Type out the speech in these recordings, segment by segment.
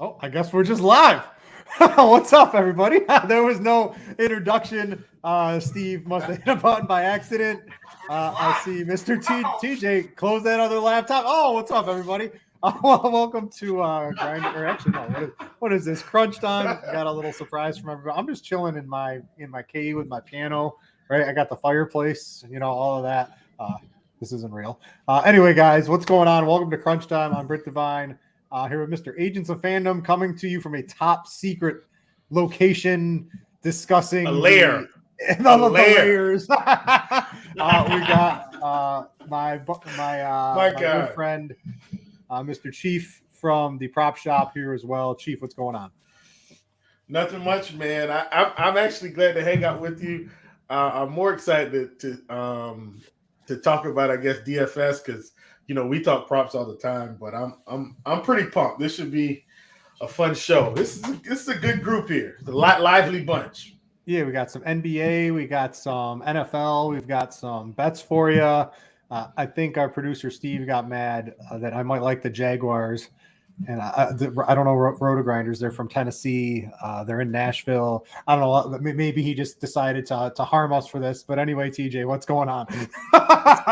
Oh, I guess we're just live. What's up, everybody? There was no introduction. Steve must have hit a button by accident. I see Mr. TJ close that other laptop. Oh, what's up, everybody? Welcome to Grind. Or actually, no. What is this? Crunch time. Got a little surprise from everybody. I'm just chilling in my cave with my piano. Right. I got the fireplace. All of that. This isn't real. Anyway, guys, what's going on? Welcome to Crunch Time. I'm Britt Devine. Here with Mr. Agents of Fandom, coming to you from a top secret location, discussing a lair. The layers. We got my good friend, Mr. Chief from the prop shop here as well. Chief, what's going on? Nothing much, man. I'm actually glad to hang out with you. I'm more excited to talk about, I guess, DFS because we talk props all the time, but I'm pretty pumped. This should be a fun show. This is a good group here. It's a lively bunch. Yeah, we got some NBA, we got some NFL, we've got some bets for you. I think our producer Steve got mad that I might like the Jaguars, and I don't know RotoGrinders. They're from Tennessee. They're in Nashville. I don't know. Maybe he just decided to harm us for this. But anyway, TJ, what's going on?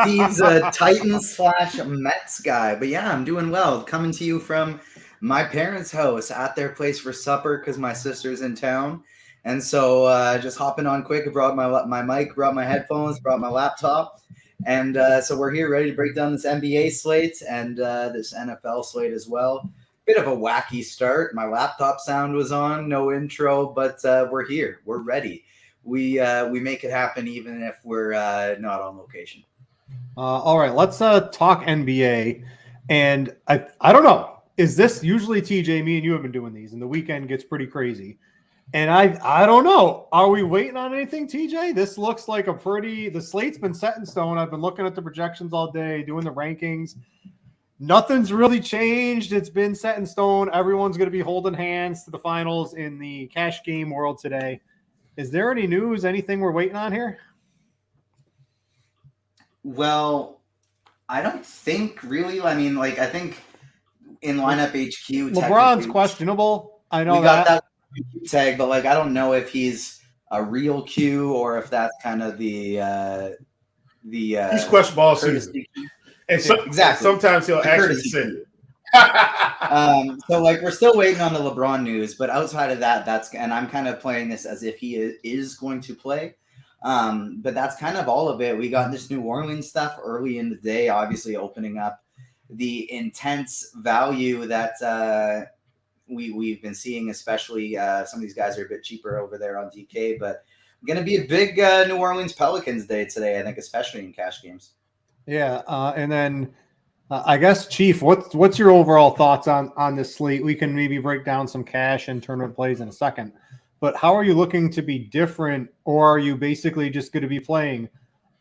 Steve's a Titans/Mets guy. But yeah, I'm doing well. Coming to you from my parents' house at their place for supper because my sister's in town. And so just hopping on quick. I brought my mic, brought my headphones, brought my laptop. And so we're here ready to break down this NBA slate and this NFL slate as well. Bit of a wacky start. My laptop sound was on, no intro, but we're here. We're ready. We make it happen even if we're not on location. All right, let's talk NBA. And I don't know. Is this usually, TJ, me and you have been doing these, and the weekend gets pretty crazy. And I don't know. Are we waiting on anything, TJ? This looks like the slate's been set in stone. I've been looking at the projections all day, doing the rankings. Nothing's really changed. It's been set in stone. Everyone's going to be holding hands to the finals in the cash game world today. Is there any news, anything we're waiting on here? Well, I don't think really. I mean, I think in lineup HQ, LeBron's questionable. I know that tag, but I don't know if he's a real Q or if that's kind of the he's questionable all season. And exactly. Sometimes he'll actually sit. So we're still waiting on the LeBron news, but outside of that, and I'm kind of playing this as if he is going to play. But that's kind of all of it. We got this New Orleans stuff early in the day, obviously opening up the intense value that we've been seeing, especially some of these guys are a bit cheaper over there on DK, but going to be a big New Orleans Pelicans day today, I think, especially in cash games. Yeah, and then I guess, Chief, what's your overall thoughts on this slate? We can maybe break down some cash and tournament plays in a second, but how are you looking to be different, or are you basically just going to be playing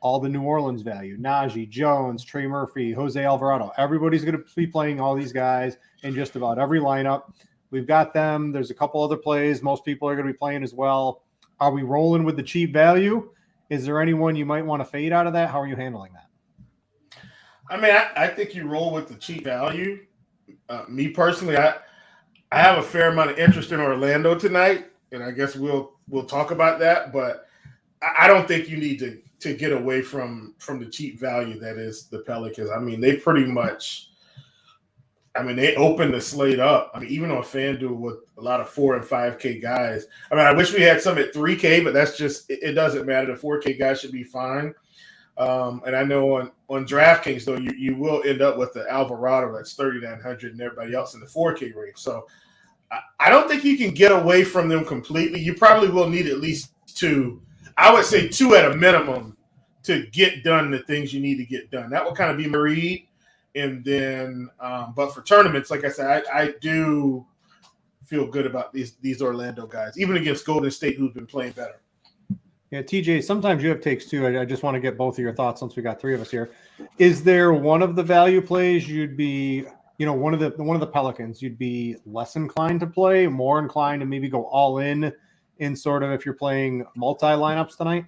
all the New Orleans value? Najee, Jones, Trey Murphy, Jose Alvarado. Everybody's going to be playing all these guys in just about every lineup. We've got them. There's a couple other plays most people are going to be playing as well. Are we rolling with the cheap value? Is there anyone you might want to fade out of that? How are you handling that? I mean, I think you roll with the cheap value. Me personally, I have a fair amount of interest in Orlando tonight, and I guess we'll talk about that. But I don't think you need to get away from the cheap value that is the Pelicans. I mean, they pretty much. I mean, they opened the slate up. I mean, even on Fanduel with a lot of 4 and 5K guys. I mean, I wish we had some at 3K, but that's just it doesn't matter. The 4K guys should be fine. And I know on DraftKings, though, you will end up with the Alvarado that's 3,900 and everybody else in the 4K range. So I don't think you can get away from them completely. You probably will need at least 2. I would say 2 at a minimum to get done the things you need to get done. That will kind of be my read. And then, but for tournaments, like I said, I do feel good about these Orlando guys, even against Golden State, who's been playing better. Yeah, TJ, sometimes you have takes too. I just want to get both of your thoughts since we got 3 of us here. Is there one of the value plays you'd be, one of the Pelicans you'd be less inclined to play, more inclined to maybe go all in sort of if you're playing multi lineups tonight?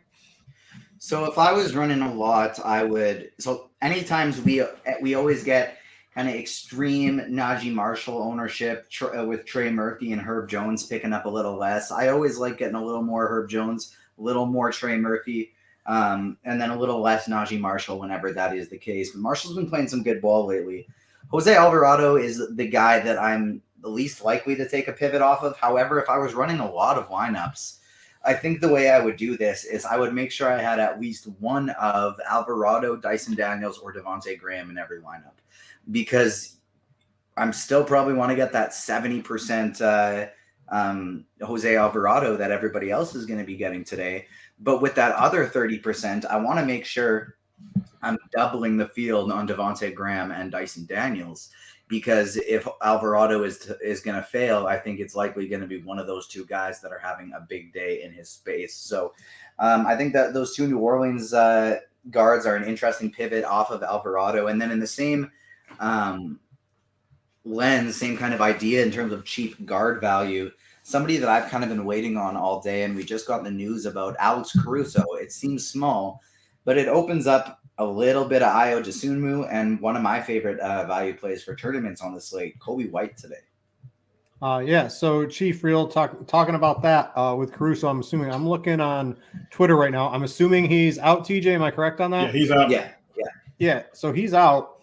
So if I was running a lot, I would. So anytime we always get kind of extreme Najee Marshall ownership with Trey Murphy and Herb Jones picking up a little less. I always like getting a little more Herb Jones, a little more Trey Murphy, and then a little less Najee Marshall whenever that is the case. But Marshall's been playing some good ball lately. Jose Alvarado is the guy that I'm the least likely to take a pivot off of. However, if I was running a lot of lineups, I think the way I would do this is I would make sure I had at least one of Alvarado, Dyson Daniels, or Devontae Graham in every lineup, because I'm still probably want to get that 70% Jose Alvarado that everybody else is going to be getting today. But with that other 30%, I want to make sure I'm doubling the field on Devontae Graham and Dyson Daniels, because if Alvarado is going to fail, I think it's likely going to be one of those two guys that are having a big day in his space. So I think that those two New Orleans guards are an interesting pivot off of Alvarado. And then in the same lens, same kind of idea in terms of cheap guard value, somebody that I've kind of been waiting on all day, and we just got the news about Alex Caruso. It seems small, but it opens up a little bit of Ayo Dosunmu and one of my favorite value plays for tournaments on the slate, Kobe White today. Yeah, so Chief Real talking about that with Caruso. I'm looking on Twitter right now. I'm assuming he's out, TJ. Am I correct on that? Yeah, he's out. Yeah, so he's out.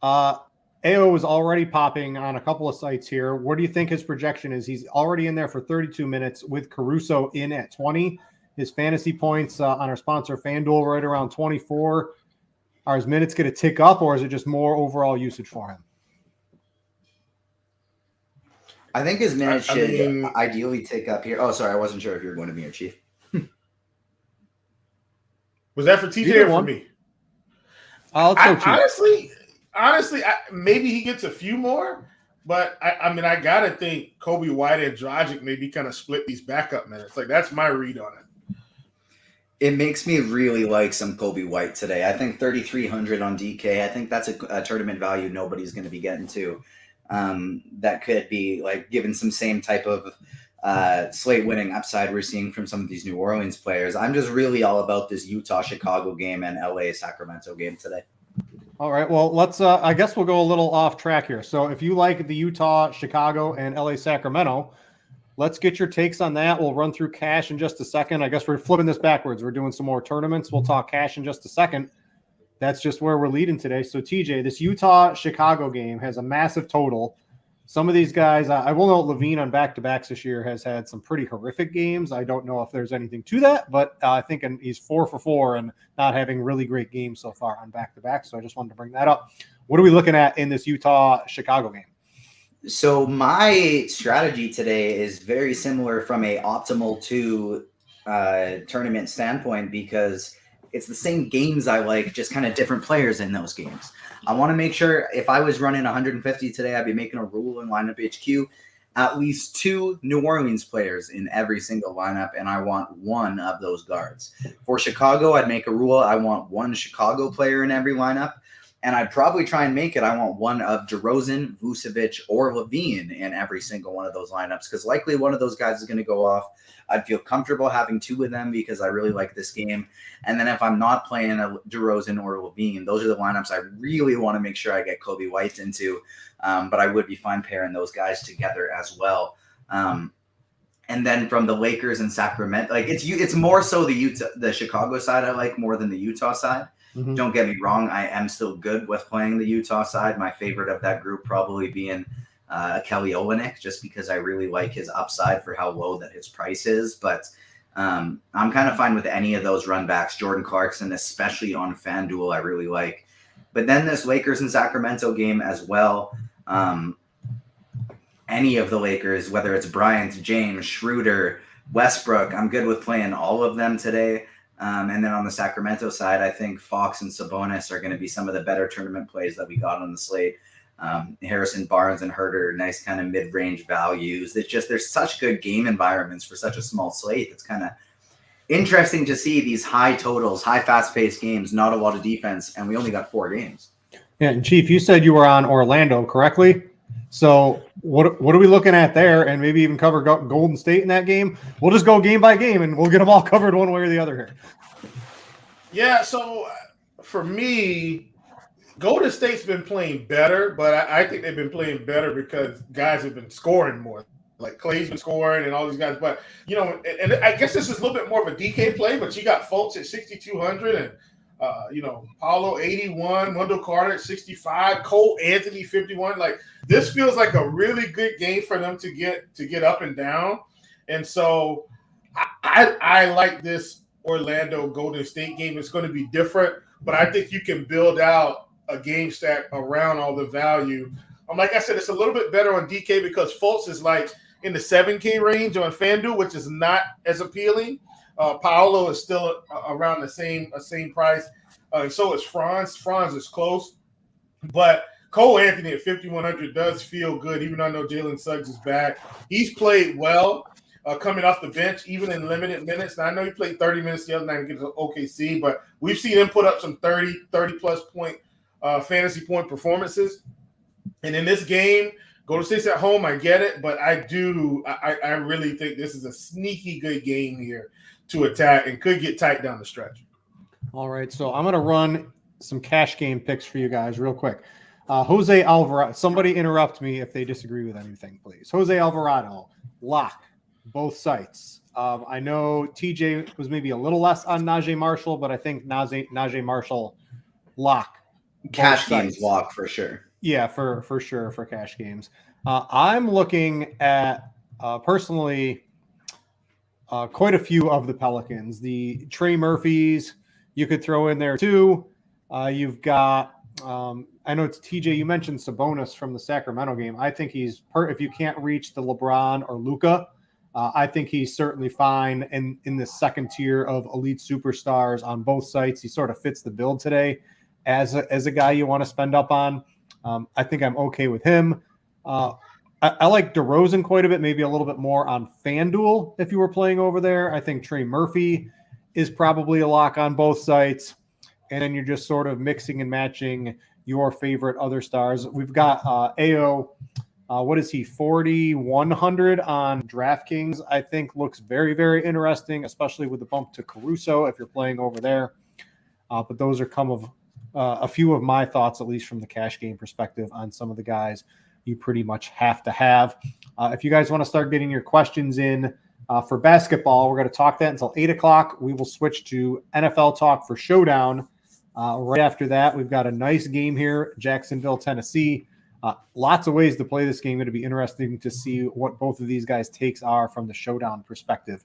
Ayo is already popping on a couple of sites here. What do you think his projection is? He's already in there for 32 minutes with Caruso in at 20. His fantasy points on our sponsor Fanduel right around 24. Are his minutes going to tick up, or is it just more overall usage for him? I think his minutes should ideally tick up here. Oh, sorry, I wasn't sure if you were going to be your Chief. Was that for TJ or for me? Honestly, maybe he gets a few more, but I got to think Kobe White and Dragic maybe kind of split these backup minutes. Like, that's my read on it. It makes me really like some Kobe White today. I think 3,300 on DK. I think that's a tournament value nobody's going to be getting to. That could be like given some same type of slate winning upside we're seeing from some of these New Orleans players. I'm just really all about this Utah-Chicago game and LA-Sacramento game today. All right. Well, let's. I guess we'll go a little off track here. So, if you like the Utah, Chicago, and LA, Sacramento, let's get your takes on that. We'll run through cash in just a second. I guess we're flipping this backwards. We're doing some more tournaments. We'll talk cash in just a second. That's just where we're leading today. So, TJ, this Utah-Chicago game has a massive total. Some of these guys, I will note Levine on back-to-backs this year has had some pretty horrific games. I don't know if there's anything to that, but I think he's 4 for 4 and not having really great games so far on back-to-back. So I just wanted to bring that up. What are we looking at in this Utah-Chicago game? So my strategy today is very similar from a optimal to tournament standpoint, because it's the same games I like, just kind of different players in those games. I want to make sure if I was running 150 today, I'd be making a rule in lineup HQ, at least 2 New Orleans players in every single lineup, and I want one of those guards. For Chicago, I'd make a rule. I want 1 Chicago player in every lineup, and I'd probably try and make it. I want one of DeRozan, Vucevic, or Levine in every single one of those lineups, because likely one of those guys is going to go off. I'd feel comfortable having 2 of them because I really like this game. And then if I'm not playing a DeRozan or Levine, those are the lineups I really want to make sure I get Kobe White into. But I would be fine pairing those guys together as well. And then from the Lakers and Sacramento, like it's more so the Chicago side I like more than the Utah side. Mm-hmm. Don't get me wrong. I am still good with playing the Utah side. My favorite of that group probably being Kelly Olynyk, just because I really like his upside for how low that his price is. But I'm kind of fine with any of those run backs. Jordan Clarkson, especially on FanDuel, I really like. But then this Lakers and Sacramento game as well. Any of the Lakers, whether it's Bryant, James, Schroeder, Westbrook, I'm good with playing all of them today. And then on the Sacramento side, I think Fox and Sabonis are going to be some of the better tournament plays that we got on the slate. Harrison Barnes and Herter, nice kind of mid-range values. It's just there's such good game environments for such a small slate. It's kind of interesting to see these high totals, high fast-paced games, not a lot of defense, and we only got 4 games. Yeah, and Chief, you said you were on Orlando, correctly? So what are we looking at there, and maybe even cover Golden State in that game? We'll just go game by game, and we'll get them all covered one way or the other here. Yeah, so for me, Golden State's been playing better, but I think they've been playing better because guys have been scoring more. Like Clay's been scoring and all these guys. But, and I guess this is a little bit more of a DK play, but you got Fultz at 6,200 and, Paulo 81, Wendell Carter at 65, Cole Anthony 51. Like, this feels like a really good game for them to get up and down. And so I like this Orlando Golden State game. It's going to be different, but I think you can build out a game stack around all the value. Like I said, it's a little bit better on DK because Fultz is like in the 7K range on Fanduel, which is not as appealing. Paolo is still around the same price. So is Franz. Franz is close. But Cole Anthony at 5,100 does feel good, even though I know Jalen Suggs is back. He's played well coming off the bench, even in limited minutes. Now, I know he played 30 minutes the other night against OKC, but we've seen him put up some 30-plus point fantasy point performances. And in this game, Golden State's at home, I get it, but I really think this is a sneaky good game here to attack and could get tight down the stretch. All right, so I'm going to run some cash game picks for you guys real quick. Jose Alvarado, somebody interrupt me if they disagree with anything, please. Jose Alvarado, lock, both sites. I know TJ was maybe a little less on Najee Marshall, but I think Najee Marshall lock. Cash games lock for sure. Yeah, for sure for cash games. I'm looking at personally quite a few of the Pelicans. The Trey Murphys you could throw in there too. You've got I know it's TJ. You mentioned Sabonis from the Sacramento game. I think he's if you can't reach the LeBron or Luka, I think he's certainly fine in the second tier of elite superstars on both sites. He sort of fits the build today as a guy you want to spend up on. I think I'm okay with him. I like DeRozan quite a bit, maybe a little bit more on FanDuel if you were playing over there. I think Trey Murphy is probably a lock on both sites. And then you're just sort of mixing and matching your favorite other stars. We've got AO, what is he, 4,100 on DraftKings, I think looks very, very interesting, especially with the bump to Caruso if you're playing over there. But those are a few of my thoughts, at least from the cash game perspective, on some of the guys you pretty much have to have. If you guys want to start getting your questions in for basketball, we're going to talk that until 8 o'clock. We will switch to NFL talk for Showdown. Right after that, we've got a nice game here, Jacksonville, Tennessee. Lots of ways to play this game. Going to be interesting to see what both of these guys' takes are from the Showdown perspective.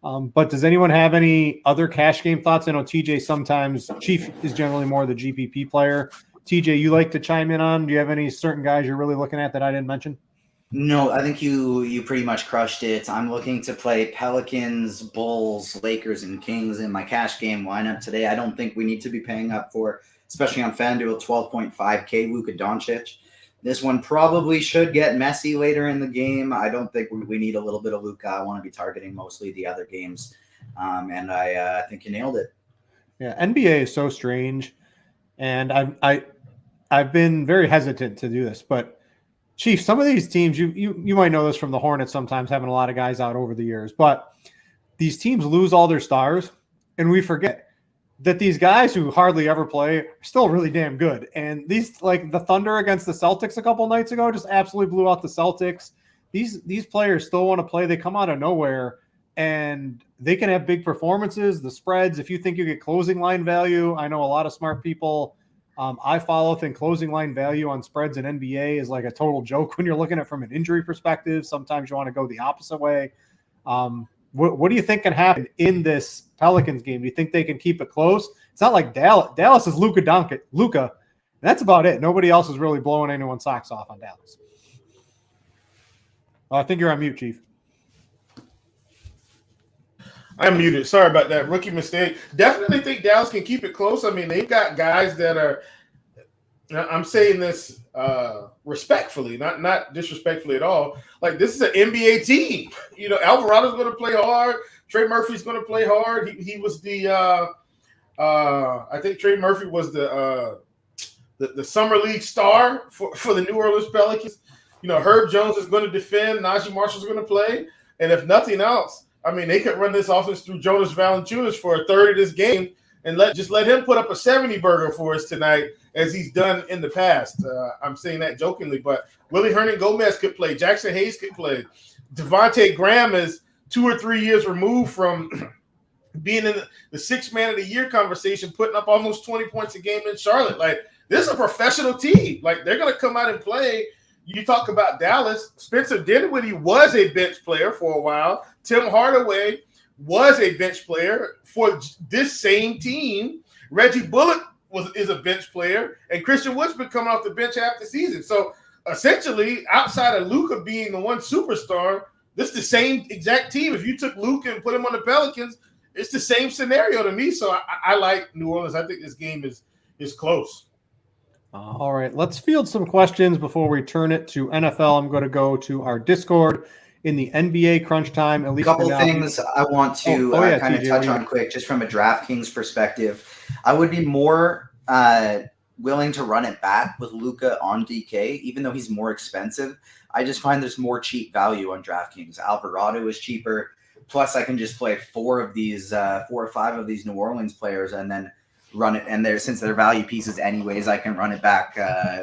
But does anyone have any other cash game thoughts? I know TJ sometimes, Chief is generally more the GPP player. TJ, you like to chime in on? Do you have any certain guys you're really looking at that I didn't mention? No, I think you pretty much crushed it. I'm looking to play Pelicans, Bulls, Lakers, and Kings in my cash game lineup today. I don't think we need to be paying up for, especially on FanDuel, 12.5K Luka Doncic. This one probably should get messy later in the game. I don't think we need a little bit of Luka. I want to be targeting mostly the other games. And I think you nailed it. Yeah, NBA is so strange. And I've been very hesitant to do this, but Chief, some of these teams, you might know this from the Hornets sometimes having a lot of guys out over the years, but these teams lose all their stars, and we forget that these guys who hardly ever play are still really damn good. And these, like the Thunder against the Celtics a couple nights ago, just absolutely blew out the Celtics. These players still want to play. They come out of nowhere, and they can have big performances. The spreads, if you think you get closing line value, I know a lot of smart people I follow think closing line value on spreads in NBA is like a total joke when you're looking at it from an injury perspective. Sometimes you want to go the opposite way. What do you think can happen in this Pelicans game? Do you think they can keep it close? It's not like Dallas. Dallas is Luka Doncic. Luka. That's about it. Nobody else is really blowing anyone's socks off on Dallas. I think you're on mute, Chief. I'm muted. Sorry about that. Rookie mistake. Definitely think Dallas can keep it close. I mean, they've got guys that are – I'm saying this respectfully, not disrespectfully at all. Like, this is an NBA team. You know, Alvarado's going to play hard. Trey Murphy's going to play hard. He was the I think Trey Murphy was the summer league star for the New Orleans Pelicans. You know, Herb Jones is going to defend. Najee Marshall's going to play. And if nothing else, I mean, they could run this offense through Jonas Valanciunas for a third of this game. and let him put up a 70 burger for us tonight, as he's done in the past. I'm saying that jokingly, but Willie Hernan-Gomez could play. Jackson Hayes could play. Devontae Graham is 2 or 3 years removed from being in the 6th man of the year conversation, putting up almost 20 points a game in Charlotte. Like, this is a professional team. Like, they're going to come out and play. You talk about Dallas. Spencer Dinwiddie was a bench player for a while. Tim Hardaway was a bench player for this same team. Reggie Bullock is a bench player, and Christian Wood's been coming off the bench half the season. So essentially, outside of Luka being the one superstar, this is the same exact team. If you took Luka and put him on the Pelicans, it's the same scenario to me. So I like New Orleans. I think this game is close. All right, let's field some questions before we turn it to NFL. I'm going to go to our Discord in the NBA crunch time. At least a couple things I want to kind of touch on quick, just from a DraftKings perspective. I would be more willing to run it back with Luka on DK, even though he's more expensive. I just find there's more cheap value on DraftKings. Alvarado is cheaper. Plus, I can just play 4 or 5 of these New Orleans players and then run it. And since they're value pieces anyways, I can run it back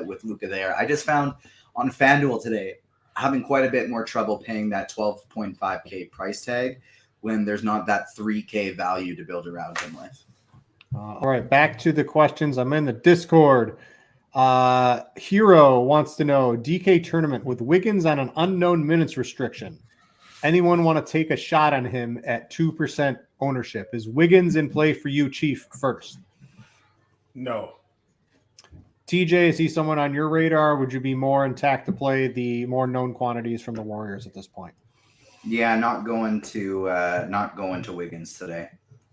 with Luka there. I just found on Fanduel today, having quite a bit more trouble paying that 12.5K price tag when there's not that 3K value to build around him with. All right, back to the questions. I'm in the Discord. Hero wants to know, DK tournament with Wiggins on an unknown minutes restriction. Anyone want to take a shot on him at 2% ownership? Is Wiggins in play for you, Chief, first? No. TJ, is he someone on your radar? Would you be more intact to play the more known quantities from the Warriors at this point? Yeah, not going to Wiggins today.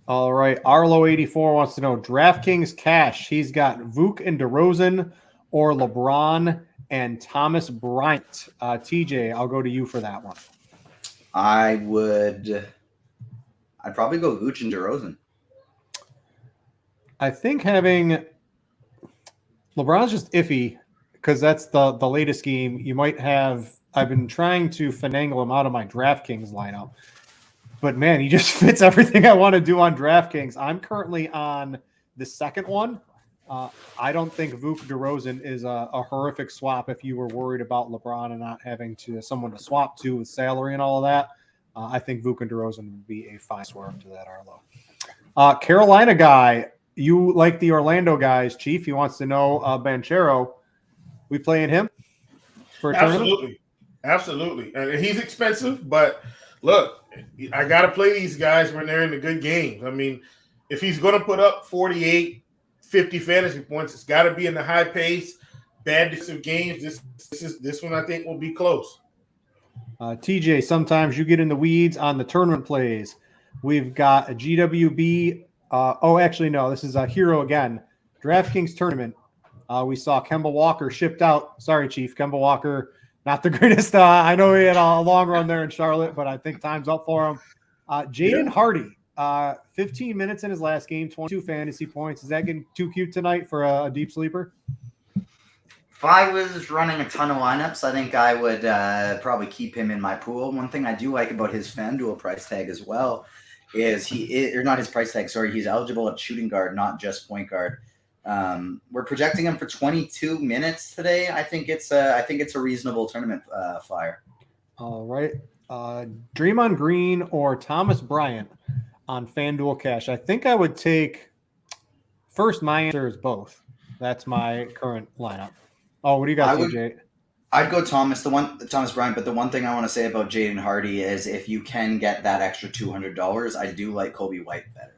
All right. Arlo84 wants to know, DraftKings cash. He's got Vuk and DeRozan or LeBron and Thomas Bryant. TJ, I'll go to you for that one. I'd probably go Vooch and DeRozan. I think having LeBron's just iffy because that's the latest game. You might have – I've been trying to finagle him out of my DraftKings lineup. But, man, he just fits everything I want to do on DraftKings. I'm currently on the second one. I don't think Vuk DeRozan is a horrific swap if you were worried about LeBron and not having someone to swap to with salary and all of that. I think Vuk and DeRozan would be a fine swerve to that, Arlo. Carolina guy, you like the Orlando guys, Chief. He wants to know, Banchero, we playing him for a tournament? Absolutely. And he's expensive, but look, I got to play these guys when they're in the good games. I mean, if he's going to put up 48, 50 fantasy points, it's got to be in the high pace, bad defensive games. This one I think will be close. TJ, sometimes you get in the weeds on the tournament plays. We've got a GWB. This is a Hero again. DraftKings tournament. We saw Kemba Walker shipped out. Sorry, Chief. Kemba Walker, not the greatest. I know he had a long run there in Charlotte, but I think time's up for him. Jaden Hardy, 15 minutes in his last game, 22 fantasy points. Is that getting too cute tonight for a deep sleeper? If I was running a ton of lineups, I think I would probably keep him in my pool. One thing I do like about his FanDuel price tag as well is he's eligible at shooting guard, not just point guard. We're projecting him for 22 minutes today. I think it's a reasonable tournament flyer. All right. Draymond Green or Thomas Bryant on FanDuel cash. I think I would take first. My answer is both. That's my current lineup. Oh, what do you got, TJ? I'd go Thomas Bryant, but the one thing I want to say about Jaden Hardy is if you can get that extra $200, I do like Kobe White better.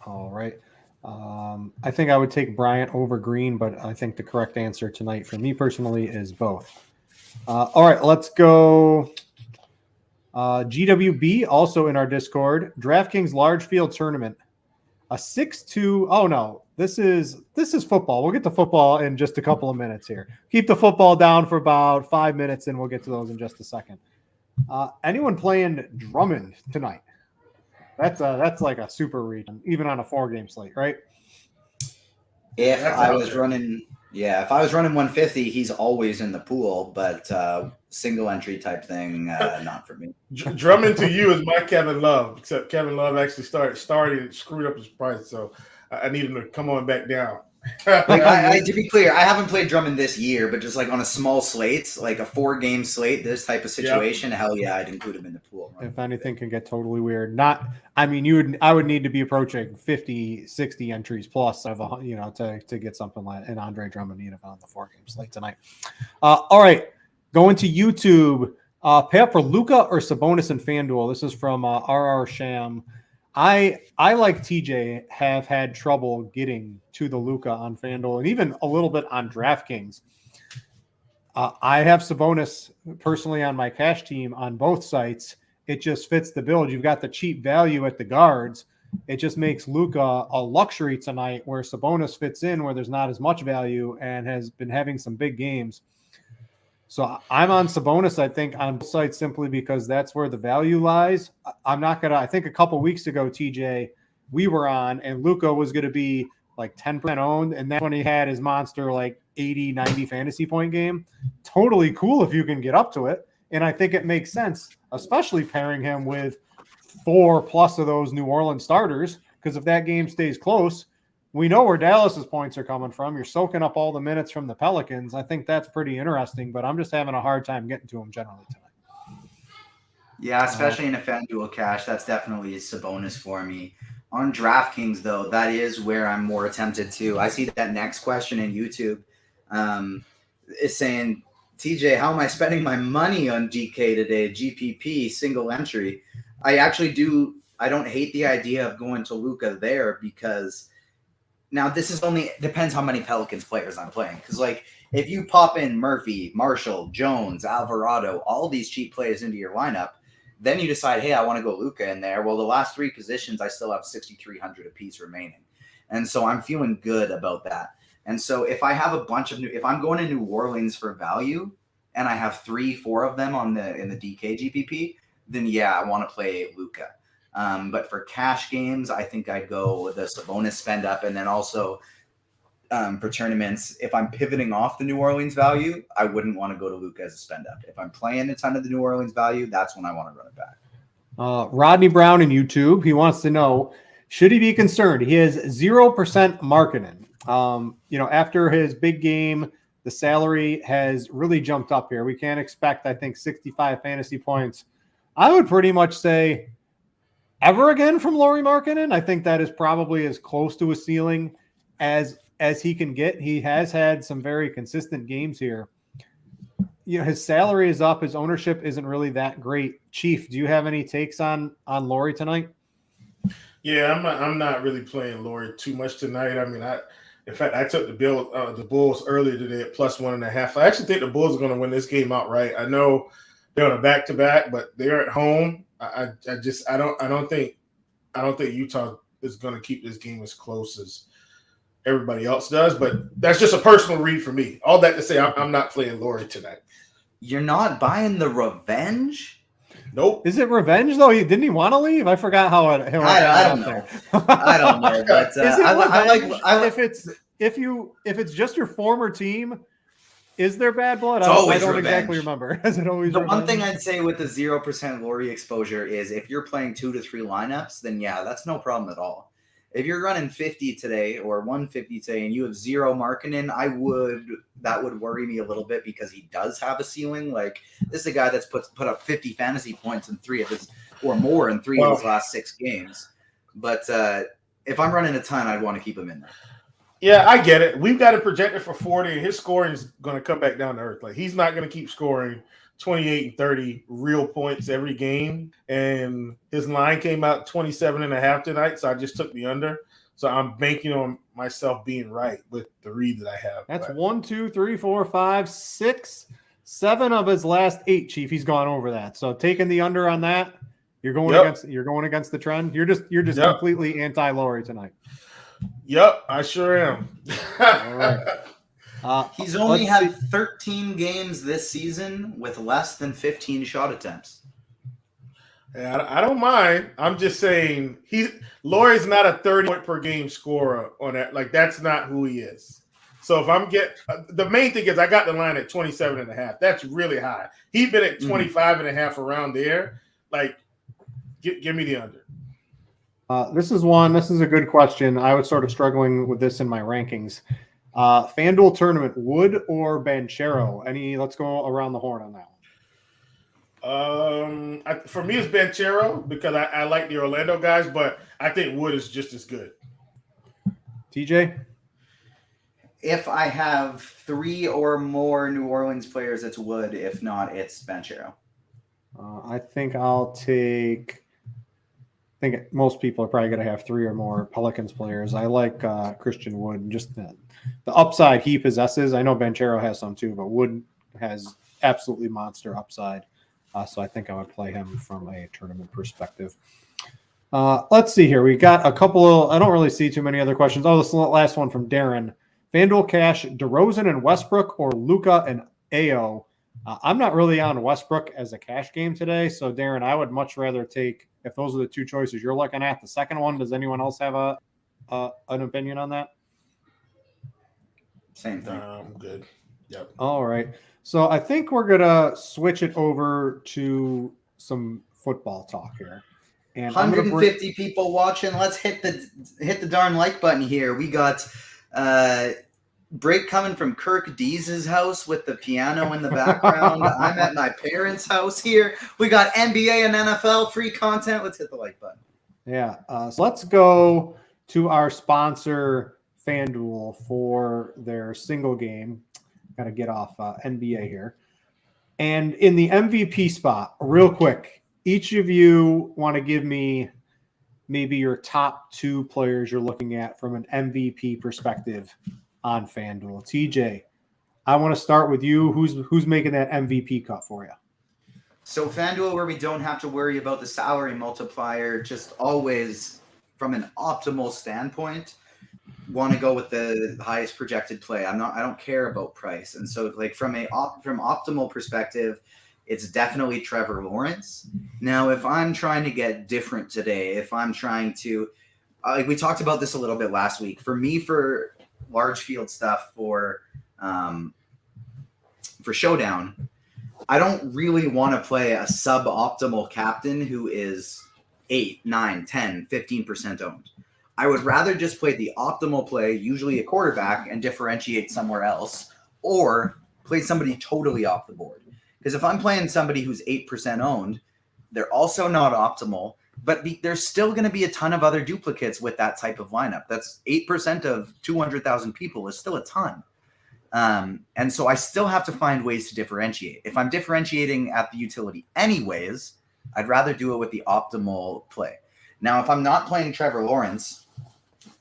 All right. I think I would take Bryant over Green, but I think the correct answer tonight for me personally is both. All right, let's go. GWB also in our Discord. DraftKings large field tournament. A 6-2. Oh no, this is football. We'll get to football in just a couple of minutes here. Keep the football down for about 5 minutes, and we'll get to those in just a second. Anyone playing Drummond tonight? That's like a super region, even on a 4-game slate, right? If I was running 150, he's always in the pool, but single entry type thing, not for me. Drummond to you is my Kevin Love, except Kevin Love actually started and screwed up his price. So I need him to come on back down. Like to be clear, I haven't played Drummond this year, but just like on a small slate, like a 4-game slate, this type of situation, hell yeah, I'd include him in the pool. If anything can get totally weird, I would need to be approaching 50, 60 entries plus of to get something like an Andre Drummond on the 4-game slate tonight. All right, going to YouTube. Pay up for Luka or Sabonis and Fanduel. This is from RR Sham. I like TJ have had trouble getting to the Luka on FanDuel and even a little bit on DraftKings. I have Sabonis personally on my cash team on both sites. It just fits the build. You've got the cheap value at the guards. It just makes Luka a luxury tonight where Sabonis fits in where there's not as much value and has been having some big games. So I'm on Sabonis, I think, on both sides simply because that's where the value lies. I think a couple weeks ago, TJ, we were on, and Luka was going to be like 10% owned, and that's when he had his monster like 80, 90 fantasy point game. Totally cool if you can get up to it. And I think it makes sense, especially pairing him with 4+ of those New Orleans starters, because if that game stays close, we know where Dallas's points are coming from. You're soaking up all the minutes from the Pelicans. I think that's pretty interesting, but I'm just having a hard time getting to him generally tonight. Yeah, especially in a FanDuel cash, that's definitely a Sabonis for me. On DraftKings, though, that is where I'm more tempted to. I see that next question in YouTube is saying, TJ, how am I spending my money on GK today? GPP, single entry. I don't hate the idea of going to Luka there because now this is only depends how many Pelicans players I'm playing. Because like if you pop in Murphy, Marshall, Jones, Alvarado, all these cheap players into your lineup, then you decide, hey, I want to go Luka in there. Well, the last 3 positions, I still have 6,300 apiece remaining. And so I'm feeling good about that. And so if I have if I'm going to New Orleans for value and I have 3-4 of them in the DK GPP, then yeah, I want to play Luka. But for cash games, I think I'd go the Sabonis spend up. And then also for tournaments, if I'm pivoting off the New Orleans value, I wouldn't want to go to Luka as a spend up. If I'm playing a ton of the New Orleans value, that's when I want to run it back. Rodney Brown in YouTube, he wants to know, should he be concerned? He has 0% marketing. After his big game, the salary has really jumped up here. We can't expect, I think, 65 fantasy points. I would pretty much say ever again from Lauri Markkanen. I think that is probably as close to a ceiling as he can get. He has had some very consistent games here. His salary is up. His ownership isn't really that great. Chief, do you have any takes on Lauri tonight? Yeah, I'm not really playing Lauri too much tonight. I mean, in fact, I took the Bulls earlier today at +1.5. I actually think the Bulls are going to win this game outright. I know they're on a back-to-back, but they're at home. I don't think Utah is going to keep this game as close as everybody else does. But that's just a personal read for me. All that to say, I'm not playing Lauri tonight. You're not buying the revenge? Nope. Is it revenge though? Didn't he want to leave? I forgot how it. I don't know. I don't know. But if it's just your former team, is there bad blood? I don't exactly remember. Is it always the revenge? one thing I'd say with the 0% Lauri exposure is if you're playing 2 to 3 lineups, then yeah, that's no problem at all. If you're running 50 today or 150 today and you have 0 Markkanen, that would worry me a little bit because he does have a ceiling. Like this is a guy that's put up 50 fantasy points in 3 of his or more in 3 of his last 6 games. But if I'm running a ton, I'd want to keep him in there. Yeah, I get it. We've got it projected for 40, and his scoring is going to come back down to earth. Like he's not going to keep scoring 28 and 30 real points every game. And his line came out 27.5 tonight, so I just took the under. So I'm banking on myself being right with the read that I have. That's 1, 2, 3, 4, 5, 6, 7 of his last 8, Chief. He's gone over that. So taking the under on that, you're going against the trend. You're just completely anti-Lauri tonight. Yep, I sure am. All right. He's only had 13 games this season with less than 15 shot attempts. Yeah, I don't mind. I'm just saying Lauri's not a 30-point per game scorer on that. Like that's not who he is. So if the main thing is I got the line at 27.5. That's really high. He's been at 25.5 around there. Like, give me the under. This is a good question. I was sort of struggling with this in my rankings. FanDuel tournament, Wood or Banchero? Let's go around the horn on that one. For me, it's Banchero because I like the Orlando guys, but I think Wood is just as good. TJ? If I have 3 or more New Orleans players, it's Wood. If not, it's Banchero. I think most people are probably going to have 3 or more Pelicans players. I like Christian Wood, just the upside he possesses. I know Banchero has some too, but Wood has absolutely monster upside. So I think I would play him from a tournament perspective. Let's see here. We got a couple I don't really see too many other questions. Oh, this last one from Darren. FanDuel cash, DeRozan and Westbrook or Luka and Ayo? I'm not really on Westbrook as a cash game today. So, Darren, I would much rather take, if those are the 2 choices you're looking at, the second one. Does anyone else have an opinion on that? Same thing. I'm good. Yep. All right. So I think we're going to switch it over to some football talk here. And 150 people watching. Let's hit the darn like button here. We got break coming from Kirk Dees' house with the piano in the background. I'm at my parents' house here. We got NBA and NFL free content. Let's hit the like button. Yeah. So let's go to our sponsor, FanDuel, for their single game. Got to get off NBA here. And in the MVP spot, real quick, each of you want to give me maybe your top 2 players you're looking at from an MVP perspective on FanDuel. TJ, I want to start with you. Who's making that MVP cut for you? So FanDuel, where we don't have to worry about the salary multiplier, just always from an optimal standpoint, want to go with the highest projected play. I don't care about price. And so like from optimal perspective, it's definitely Trevor Lawrence. Now, if I'm trying to get different today, if I'm trying to, we talked about this a little bit last week. For me, for large field stuff, for showdown, I don't really want to play a suboptimal captain who is 8, 9, 10, 15% owned. I would rather just play the optimal play, usually a quarterback, and differentiate somewhere else, or play somebody totally off the board. Because if I'm playing somebody who's 8% owned, they're also not optimal, but there's still going to be a ton of other duplicates with that type of lineup. That's 8% of 200,000 people is still a ton. And so I still have to find ways to differentiate. If I'm differentiating at the utility anyways, I'd rather do it with the optimal play. Now, if I'm not playing Trevor Lawrence,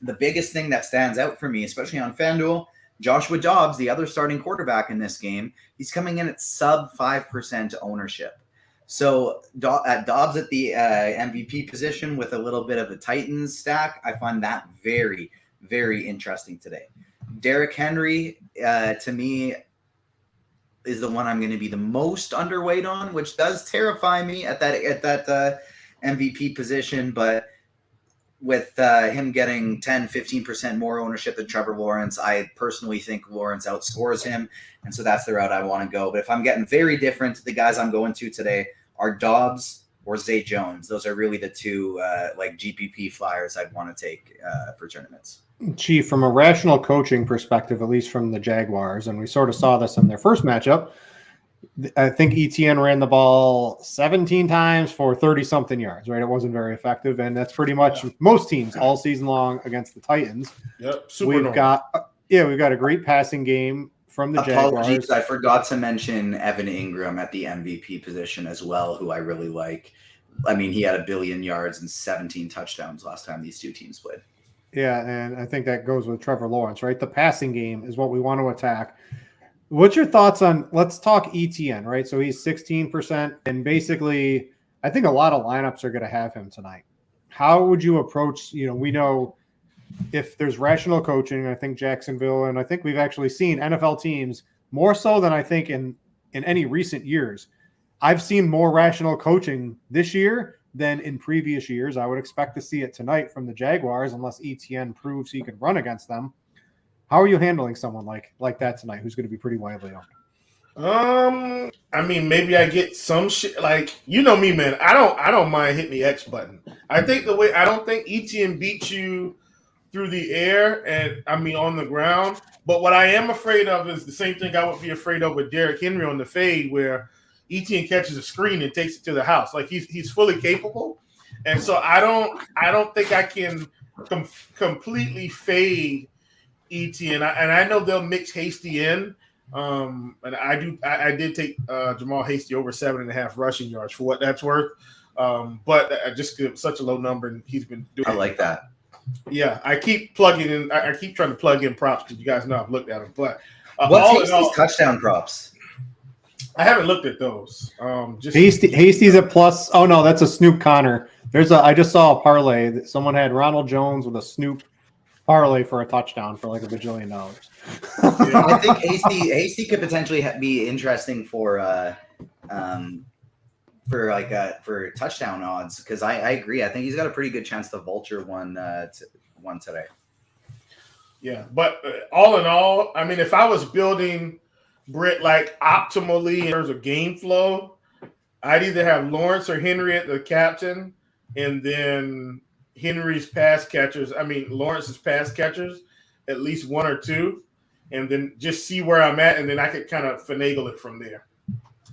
the biggest thing that stands out for me, especially on FanDuel, Joshua Dobbs, the other starting quarterback in this game, he's coming in at sub 5% ownership. So at Dobbs at the MVP position with a little bit of a Titans stack, I find that very, very interesting today. Derrick Henry, to me, is the one I'm going to be the most underweight on, which does terrify me at that MVP position. But with him getting 10, 15% more ownership than Trevor Lawrence, I personally think Lawrence outscores him. And so that's the route I want to go. But if I'm getting very different, the guys I'm going to today are Dobbs or Zay Jones. Those are really the 2 like GPP flyers I'd want to take for tournaments. Chief, from a rational coaching perspective, at least from the Jaguars, and we sort of saw this in their first matchup, I think ETN ran the ball 17 times for 30-something yards, right? It wasn't very effective, and that's pretty much most teams all season long against the Titans. Yep, we've got a great passing game from the Jaguars. Apologies, I forgot to mention Evan Ingram at the MVP position as well, who I really like. I mean, he had 1 billion yards and 17 touchdowns last time these 2 teams played. Yeah, and I think that goes with Trevor Lawrence, right? The passing game is what we want to attack. What's your thoughts on, let's talk ETN, right? So he's 16%, and basically I think a lot of lineups are going to have him tonight. How would you approach, we know if there's rational coaching, I think Jacksonville, and I think we've actually seen NFL teams more so than I think in any recent years. I've seen more rational coaching this year than in previous years. I would expect to see it tonight from the Jaguars unless ETN proves he can run against them. How are you handling someone like that tonight who's going to be pretty widely owned? I mean, maybe I get some shit. Like, you know me, man. I don't mind hitting the X button. I don't think ETN beats you through the air and I mean on the ground. But what I am afraid of is the same thing I would be afraid of with Derrick Henry on the fade, where ETN catches a screen and takes it to the house. Like he's fully capable, and so I don't think I can completely fade ETN. And I know they'll mix Hasty in. And I did take Jamal Hasty over 7.5 rushing yards for what that's worth. But I just give such a low number, and he's been doing. I like that. Yeah, I keep plugging in. I keep trying to plug in props because you guys know I've looked at them. But what's Hasty's touchdown props? I haven't looked at those. Just Hasty's at plus. Oh no, that's a Snoop Connor. I just saw a parlay that someone had Ronald Jones with a Snoop parlay for a touchdown for like $1 bajillion. Yeah. I think Hasty could potentially be interesting for touchdown odds because I agree. I think he's got a pretty good chance to vulture one today. Yeah, but all in all, I mean, if I was building Britt like optimally in terms of game flow, I'd either have Lawrence or Henry at the captain, and then Henry's pass catchers. I mean, Lawrence's pass catchers, at least one or two, and then just see where I'm at, and then I could kind of finagle it from there.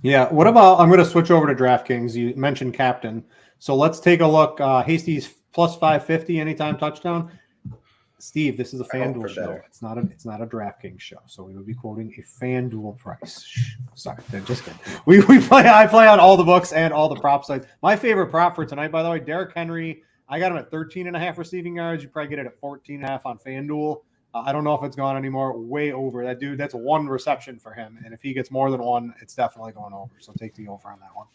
Yeah. What about? I'm going to switch over to DraftKings. You mentioned captain, so let's take a look. Hasty's plus 550 anytime touchdown. Steve, this is a FanDuel show. It's not a DraftKings show, so we would be quoting a FanDuel price. Sorry, just kidding. I play on all the books and all the prop sites. My favorite prop for tonight, by the way, Derrick Henry. I got him at 13.5 receiving yards. You probably get it at 14.5 on FanDuel. I don't know if it's gone anymore. Way over. That dude, that's one reception for him. And if he gets more than one, it's definitely going over. So take the over on that one.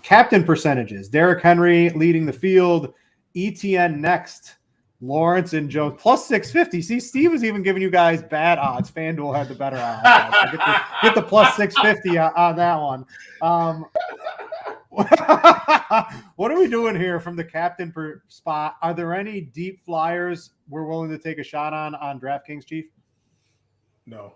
Captain percentages. Derrick Henry leading the field. ETN next. Lawrence and Jones plus 650. See, Steve was even giving you guys bad odds. FanDuel had the better odds. So get the plus 650 on that one. What are we doing here from the captain per spot? Are there any deep flyers we're willing to take a shot on DraftKings, Chief? No.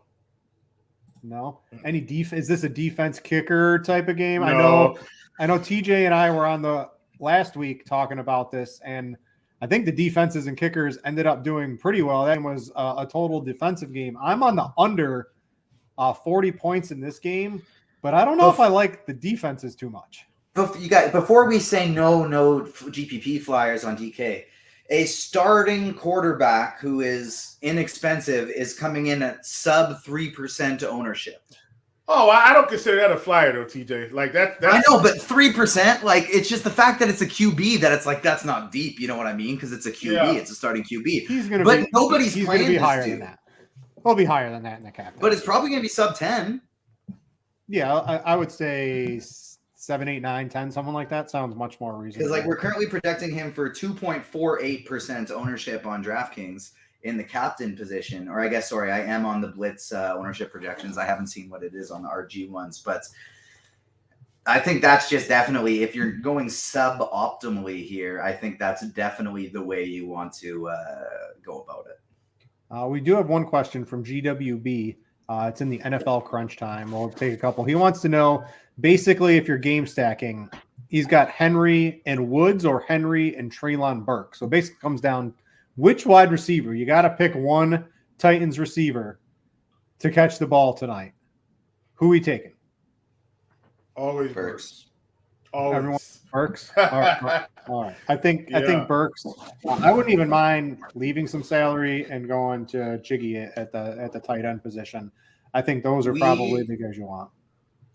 Any is this a defense kicker type of game? No. I know TJ and I were on the last week talking about this, and I think the defenses and kickers ended up doing pretty well. That was a total defensive game. I'm on the under 40 points in this game, but I don't know if I like the defenses too much. Before we say no GPP flyers on DK, a starting quarterback who is inexpensive is coming in at sub 3% ownership. Oh, I don't consider that a flyer though, TJ. Like that's I know, but 3%, like it's just the fact that it's a QB that it's like that's not deep. You know what I mean? Because it's a QB, yeah. It's a starting QB. Nobody's playing be higher than that. He'll be higher than that in the cap. But it's probably going to be sub 10. Yeah, I would say 7, 8, 9, 10, something like that sounds much more reasonable. Because like we're currently projecting him for 2.48% ownership on DraftKings in the captain position, or I am on the Blitz ownership projections. I haven't seen what it is on the RG ones, but I think that's just definitely, if you're going sub-optimally here, I think that's definitely the way you want to go about it. We do have one question from GWB. It's in the NFL crunch time. We'll take a couple. He wants to know, basically, if you're game stacking, he's got Henry and Woods or Henry and Treylon Burke. So basically comes down which wide receiver. You got to pick one Titans receiver to catch the ball tonight. Who are we taking? Always Burks. Always. Everyone Burks. All right. I think Burks. I wouldn't even mind leaving some salary and going to Chiggy at the tight end position. I think those are probably the guys you want.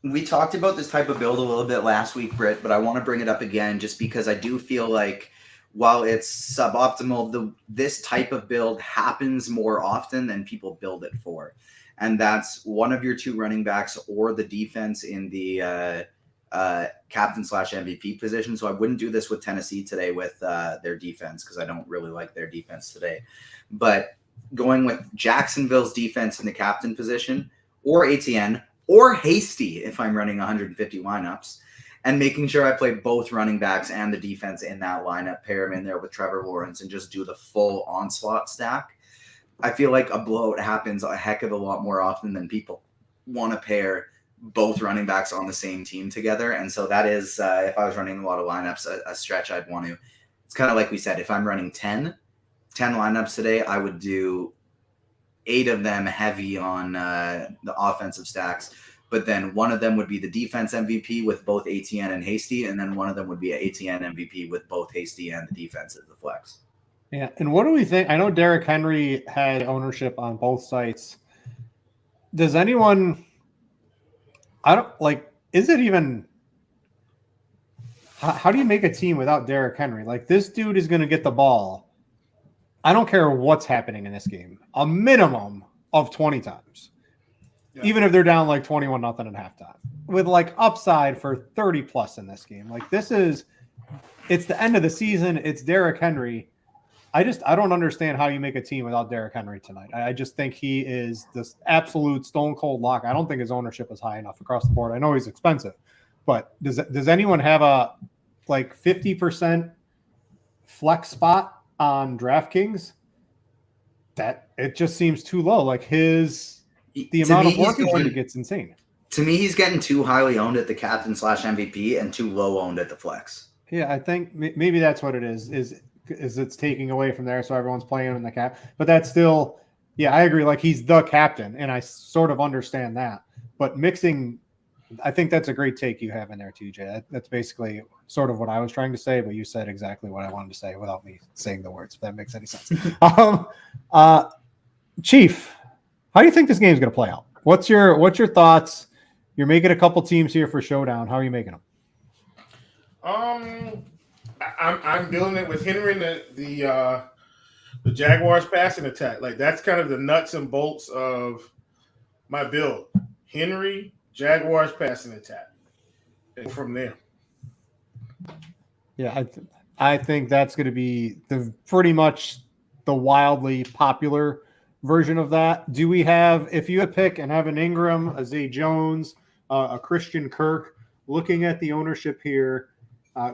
We talked about this type of build a little bit last week, Britt, but I want to bring it up again just because I do feel like while it's suboptimal, this type of build happens more often than people build it for. And that's one of your two running backs or the defense in the captain/MVP position. So I wouldn't do this with Tennessee today with their defense because I don't really like their defense today. But going with Jacksonville's defense in the captain position or ATN or Hasty if I'm running 150 lineups, and making sure I play both running backs and the defense in that lineup, pair him in there with Trevor Lawrence and just do the full onslaught stack. I feel like a blowout happens a heck of a lot more often than people want to pair both running backs on the same team together. And so that is, if I was running a lot of lineups, a stretch I'd want to. It's kind of like we said, if I'm running 10 lineups today, I would do 8 of them heavy on the offensive stacks. But then one of them would be the defense MVP with both ATN and Hasty, and then one of them would be an ATN MVP with both Hasty and the defense as the flex. Yeah, and what do we think? I know Derrick Henry had ownership on both sites. Does anyone? I don't like. Is it even? How do you make a team without Derrick Henry? Like, this dude is going to get the ball. I don't care what's happening in this game. A minimum of 20 times. Yeah. Even if they're down like 21-0 at halftime, with like upside for 30 plus in this game. Like, it's the end of the season. It's Derrick Henry. I don't understand how you make a team without Derrick Henry tonight. I just think he is this absolute stone cold lock. I don't think his ownership is high enough across the board. I know he's expensive, but does anyone have a like 50% flex spot on DraftKings? That it just seems too low. Like, the amount of work he's going to get's insane. To me, he's getting too highly owned at the captain/MVP and too low owned at the flex. Yeah, I think maybe that's what it is it's taking away from there, so everyone's playing him in the cap. But that's still, yeah, I agree. Like, he's the captain, and I sort of understand that. But mixing, I think that's a great take you have in there, TJ. That's basically sort of what I was trying to say, but you said exactly what I wanted to say without me saying the words, if that makes any sense. Chief, how do you think this game is going to play out? What's your thoughts? You're making a couple teams here for Showdown. How are you making them? I'm building it with Henry and the Jaguars passing attack. Like, that's kind of the nuts and bolts of my build. Henry, Jaguars passing attack, and from there. Yeah, I think that's going to be pretty much the wildly popular version of that. Do we have, if you pick an Evan Ingram, a Zay Jones, a Christian Kirk, looking at the ownership here,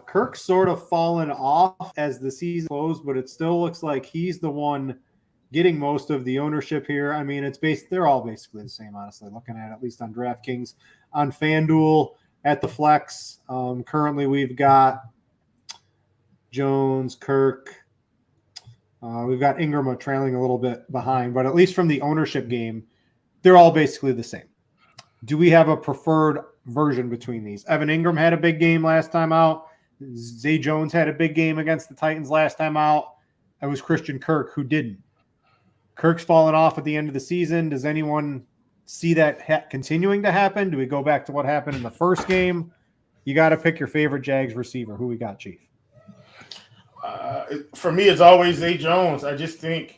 Kirk's sort of fallen off as the season closed, but it still looks like he's the one getting most of the ownership here. I mean, they're all basically the same, honestly, looking at least on DraftKings. On Fanduel at the flex, currently we've got Jones, Kirk. We've got Ingram trailing a little bit behind, but at least from the ownership game, they're all basically the same. Do we have a preferred version between these? Evan Ingram had a big game last time out. Zay Jones had a big game against the Titans last time out. It was Christian Kirk who didn't. Kirk's fallen off at the end of the season. Does anyone see that continuing to happen? Do we go back to what happened in the first game? You got to pick your favorite Jags receiver. Who we got, Chief? For me, it's always Zay Jones. I just think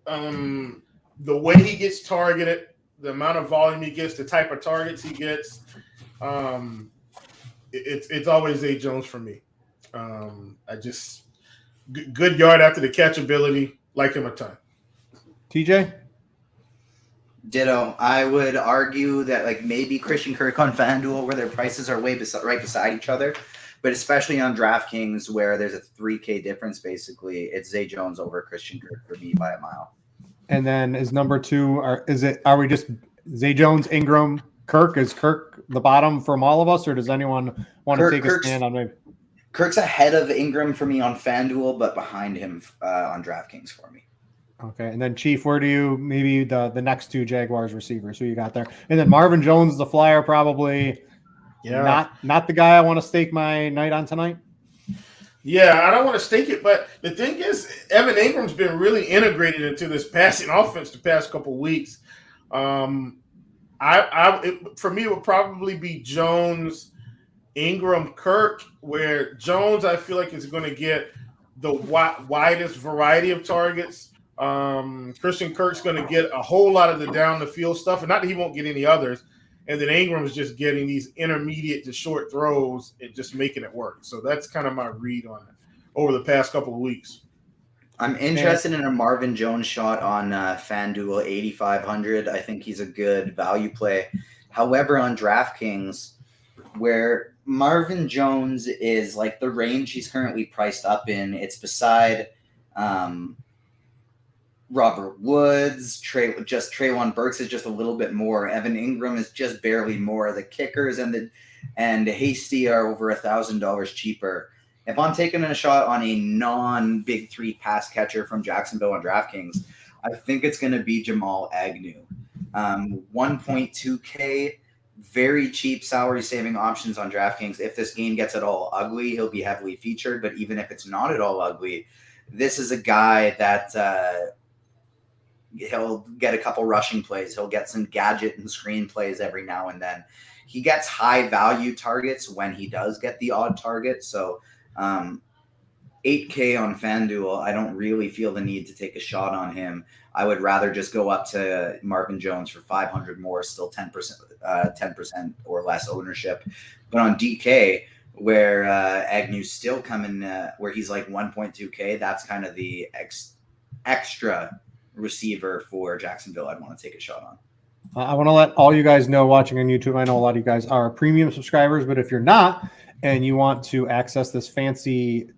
the way he gets targeted, the amount of volume he gets, the type of targets he gets, it's always Zay Jones for me. Good yard after the catch ability, like him a ton. TJ? Ditto. I would argue that like maybe Christian Kirk on FanDuel, where their prices are right beside each other, but especially on DraftKings where there's a 3K difference, basically, it's Zay Jones over Christian Kirk for me by a mile. And then is number two, are we just Zay Jones, Ingram, Kirk? Is Kirk the bottom from all of us, or does anyone want to take a stand on maybe? Kirk's ahead of Ingram for me on FanDuel, but behind him on DraftKings for me. Okay, and then Chief, where do you maybe the next two Jaguars receivers? Who you got there? And then Marvin Jones is the flyer, probably. Yeah, not the guy I want to stake my night on tonight. Yeah, I don't want to stake it, but the thing is, Evan Ingram's been really integrated into this passing offense the past couple of weeks. For me, it would probably be Jones, Ingram, Kirk, where Jones I feel like is going to get the widest variety of targets. Christian Kirk's going to get a whole lot of the down the field stuff, and not that he won't get any others. And then Ingram's just getting these intermediate to short throws and just making it work. So that's kind of my read on it over the past couple of weeks. I'm interested in a Marvin Jones shot on FanDuel 8,500. I think he's a good value play. However, on DraftKings, where Marvin Jones is like the range he's currently priced up in, it's beside Robert Woods, Treylon Burks is just a little bit more. Evan Ingram is just barely more. The kickers and Hasty are over $1,000 cheaper. If I'm taking a shot on a non-Big Three pass catcher from Jacksonville on DraftKings, I think it's going to be Jamal Agnew. 1.2K, very cheap salary saving options on DraftKings. If this game gets at all ugly, he'll be heavily featured. But even if it's not at all ugly, this is a guy that he'll get a couple rushing plays. He'll get some gadget and screen plays every now and then. He gets high value targets when he does get the odd target. So 8K on Fanduel, I don't really feel the need to take a shot on him. I would rather just go up to Marvin Jones for 500 more, still 10% or less ownership. But on DK, where Agnew's still coming, where he's like 1.2K, that's kind of the extra receiver for Jacksonville I'd want to take a shot on. I want to let all you guys know watching on YouTube, I know a lot of you guys are premium subscribers, but if you're not and you want to access this fancy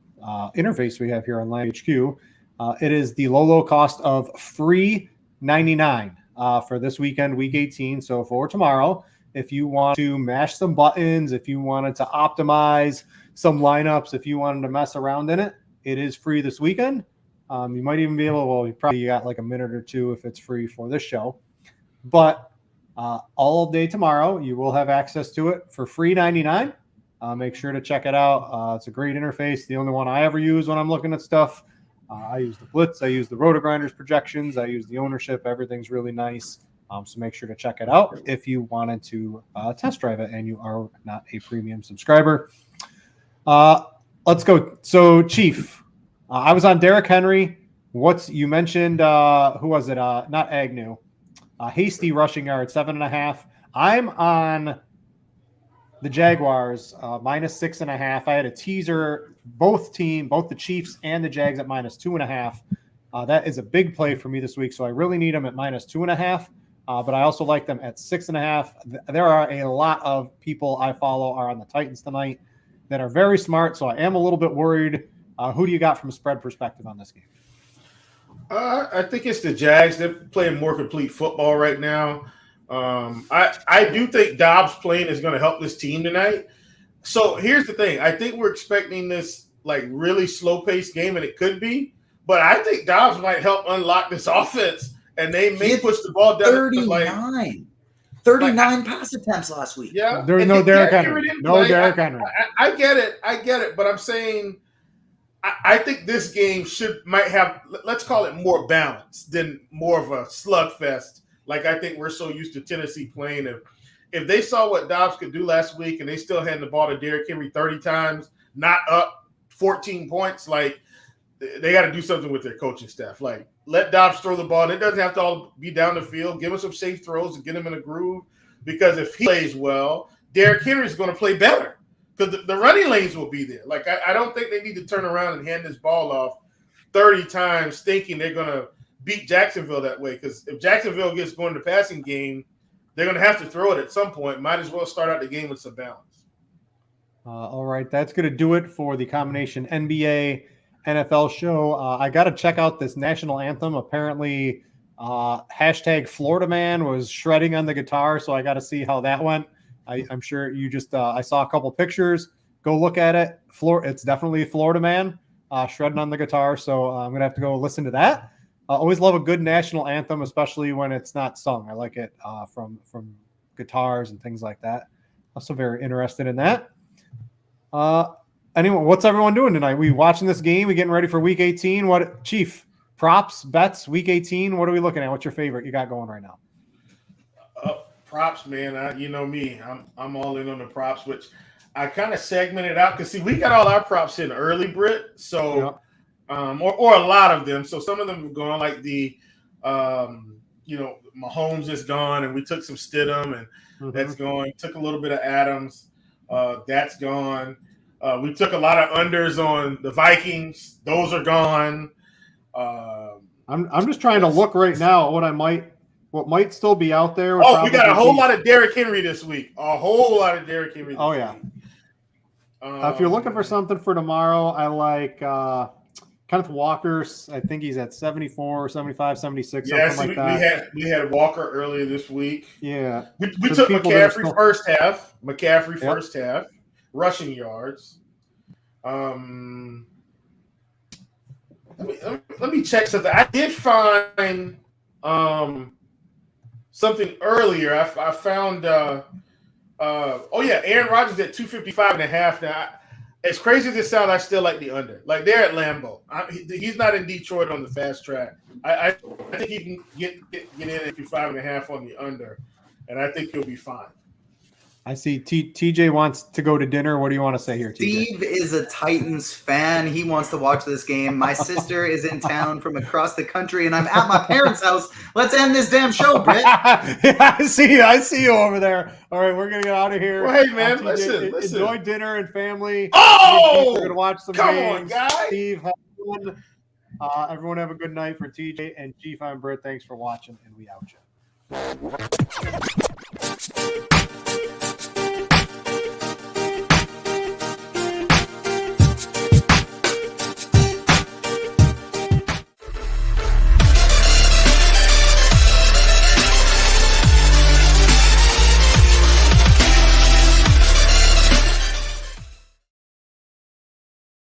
interface we have here on Live HQ, it is the low cost of free $99 for this weekend, week 18. So for tomorrow, if you want to mash some buttons, if you wanted to optimize some lineups, if you wanted to mess around in it, it is free this weekend. You might even be able, you probably got like a minute or two if it's free for this show. But all day tomorrow, you will have access to it for free $99. Make sure to check it out. It's a great interface. The only one I ever use when I'm looking at stuff. I use the Blitz. I use the RotoGrinders projections. I use the ownership. Everything's really nice. So make sure to check it out if you wanted to test drive it and you are not a premium subscriber. Let's go. So, Chief, I was on Derrick Henry. You mentioned, who was it? Not Agnew. Hasty rushing yard, 7.5. I'm on the Jaguars, minus 6.5. I had a teaser, both the Chiefs and the Jags at minus 2.5. That is a big play for me this week, so I really need them at minus 2.5. But I also like them at 6.5. There are a lot of people I follow are on the Titans tonight that are very smart, so I am a little bit worried. Who do you got from a spread perspective on this game? I think it's the Jags. They're playing more complete football right now. I do think Dobbs playing is going to help this team tonight. So here's the thing. I think we're expecting this like really slow-paced game, and it could be. But I think Dobbs might help unlock this offense, and they may push the ball down. 39 pass attempts last week. Yeah. There's no Derrick Henry. Derrick Henry. I get it. But I'm saying I think this game might have, let's call it more balance than more of a slugfest. Like I think we're so used to Tennessee playing. If they saw what Dobbs could do last week and they still hand the ball to Derrick Henry 30 times, not up 14 points, like they got to do something with their coaching staff. Like let Dobbs throw the ball. And it doesn't have to all be down the field. Give him some safe throws and get him in a groove. Because if he plays well, Derrick Henry is going to play better. Because the running lanes will be there. Like, I don't think they need to turn around and hand this ball off 30 times thinking they're going to beat Jacksonville that way. Because if Jacksonville gets going to the passing game, they're going to have to throw it at some point. Might as well start out the game with some balance. All right. That's going to do it for the combination NBA NFL show. I got to check out this national anthem. Apparently, hashtag Florida Man was shredding on the guitar. So I got to see how that went. I'm sure you just I saw a couple pictures. Go look at it. It's definitely Florida Man shredding on the guitar. So I'm going to have to go listen to that. I always love a good national anthem, especially when it's not sung. I like it from guitars and things like that. Also very interested in that. Anyway, what's everyone doing tonight? We watching this game? We getting ready for week 18? What, Chief? Props, bets, week 18? What are we looking at? What's your favorite you got going right now? Props, man. You know me. I'm all in on the props, which I kind of segmented out because see, we got all our props in early, Britt. So, or a lot of them. So some of them have gone like the, Mahomes is gone, and we took some Stidham, and that's gone. Took a little bit of Adams, that's gone. We took a lot of unders on the Vikings. Those are gone. I'm just trying to look right now at what might still be out there. We got a whole lot of Derrick Henry this week. A whole lot of Derrick Henry this week. If you're looking for something for tomorrow, I like Kenneth Walker, I think he's at 74, 75, 76, Yeah, something like that. we had Walker earlier this week. Yeah. We So took people that are McCaffrey still- first half. McCaffrey Yep. first half. Rushing yards. Let me check something. I did find something earlier. I found Aaron Rodgers at 255.5 now. As crazy as it sounds, I still like the under. Like they're at Lambeau. He's not in Detroit on the fast track. I think he can get in at 5.5 on the under, and I think he'll be fine. I see TJ wants to go to dinner. What do you want to say here, TJ? Steve is a Titans fan. He wants to watch this game. My sister is in town from across the country, and I'm at my parents' house. Let's end this damn show, Britt. Yeah, I see you over there. All right, we're gonna get out of here. Well, hey man, TJ, listen. Enjoy dinner and family. Oh, we're gonna watch some come games. on, guys. Steve, have fun. Everyone have a good night. For TJ and Chief, I'm Britt. Thanks for watching, and we out you.